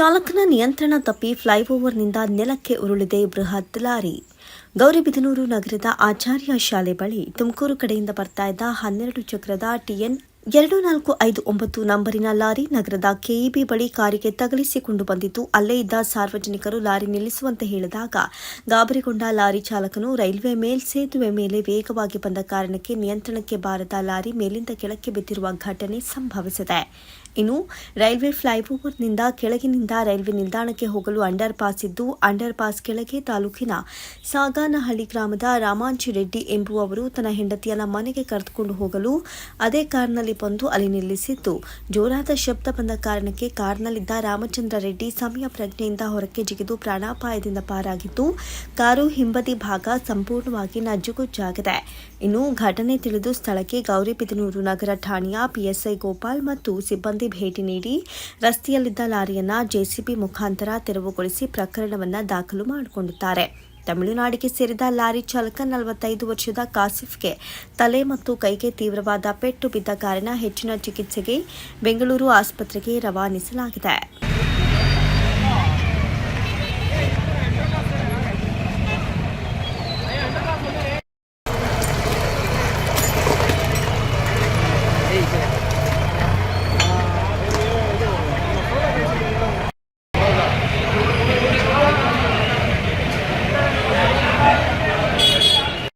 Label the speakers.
Speaker 1: ಚಾಲಕನ ನಿಯಂತ್ರಣ ತಪ್ಪಿ ಫ್ಲೈಓವರ್ನಿಂದ ನೆಲಕ್ಕೆ ಉರುಳಿದೆ ಬೃಹತ್ ಲಾರಿ. ಗೌರಿಬಿದನೂರು ನಗರದ ಆಚಾರ್ಯ ಶಾಲೆ ಬಳಿ ತುಮಕೂರು ಕಡೆಯಿಂದ ಬರ್ತಾ ಇದ್ದ 12 ಚಕ್ರದ TN 2459 ನಂಬರಿನ ಲಾರಿ ನಗರದ ಕೆಇಬಿ ಬಳಿ ಕಾರಿಗೆ ತಗುಲಿಸಿಕೊಂಡು ಬಂದಿದ್ದು, ಅಲ್ಲೇ ಇದ್ದ ಸಾರ್ವಜನಿಕರು ಲಾರಿ ನಿಲ್ಲಿಸುವಂತೆ ಹೇಳಿದಾಗ ಗಾಬರಿಗೊಂಡ ಲಾರಿ ಚಾಲಕನು ರೈಲ್ವೆ ಮೇಲ್ಸೇತುವೆ ಮೇಲೆ ವೇಗವಾಗಿ ಬಂದ ಕಾರಣಕ್ಕೆ ನಿಯಂತ್ರಣಕ್ಕೆ ಬಾರದ ಲಾರಿ ಮೇಲಿಂದ ಕೆಳಕ್ಕೆ ಬಿದ್ದಿರುವ ಘಟನೆ ಸಂಭವಿಸಿದೆ. ಇನ್ನು ರೈಲ್ವೆ ಫ್ಲೈಓವರ್ನಿಂದ ಕೆಳಗಿನಿಂದ ರೈಲ್ವೆ ನಿಲ್ದಾಣಕ್ಕೆ ಹೋಗಲು ಅಂಡರ್ ಪಾಸ್ ಇದ್ದು, ಅಂಡರ್ ಪಾಸ್ ಕೆಳಗೆ ತಾಲೂಕಿನ ಸಾಗಾನಹಳ್ಳಿ ಗ್ರಾಮದ ರಾಮಾಂಜಿರೆಡ್ಡಿ ಎಂಬುವವರು ತನ್ನ ಹೆಂಡತಿಯನ್ನ ಮನೆಗೆ ಕರೆದುಕೊಂಡು ಹೋಗಲು ಅದೇ ಕಾರ್ನಲ್ಲಿ ಬಂದು ಅಲ್ಲಿ ನಿಲ್ಲಿಸಿದ್ದು, ಜೋರಾದ ಶಬ್ದ ಬಂದ ಕಾರಣಕ್ಕೆ ಕಾರ್ನಲ್ಲಿದ್ದ ರಾಮಚಂದ್ರ ರೆಡ್ಡಿ ಸಮಯ ಪ್ರಜ್ಞೆಯಿಂದ ಹೊರಕ್ಕೆ ಜಿಗಿದು ಪ್ರಾಣಾಪಾಯದಿಂದ ಪಾರಾಗಿದ್ದು, ಕಾರು ಹಿಂಬದಿ ಭಾಗ ಸಂಪೂರ್ಣವಾಗಿ ನಜ್ಜುಗುಜ್ಜಾಗಿದೆ. ಇನ್ನು ಘಟನೆ ತಿಳಿದು ಸ್ಥಳಕ್ಕೆ ಗೌರಿಬಿದನೂರು ನಗರ ಠಾಣೆಯ PSI ಗೋಪಾಲ್ ಮತ್ತು ಸಿಬ್ಬಂದಿ ಭೇಟಿ ನೀಡಿ ರಸ್ತೆಯಲ್ಲಿದ್ದ ಲಾರಿಯನ್ನ JCB ಮುಖಾಂತರ ತೆರವುಗೊಳಿಸಿ ಪ್ರಕರಣವನ್ನು ದಾಖಲು ಮಾಡಿಕೊಂಡಿದ್ದಾರೆ. ತಮಿಳುನಾಡಿಗೆ ಸೇರಿದ ಲಾರಿ ಚಾಲಕ 45 ವರ್ಷದ ಕಾಸಿಫ್ಗೆ ತಲೆ ಮತ್ತು ಕೈಗೆ ತೀವ್ರವಾದ ಪೆಟ್ಟು ಬಿದ್ದ ಕಾರಣ ಹೆಚ್ಚಿನ ಚಿಕಿತ್ಸೆಗೆ ಬೆಂಗಳೂರು ಆಸ್ಪತ್ರೆಗೆ ರವಾನಿಸಲಾಗಿದೆ.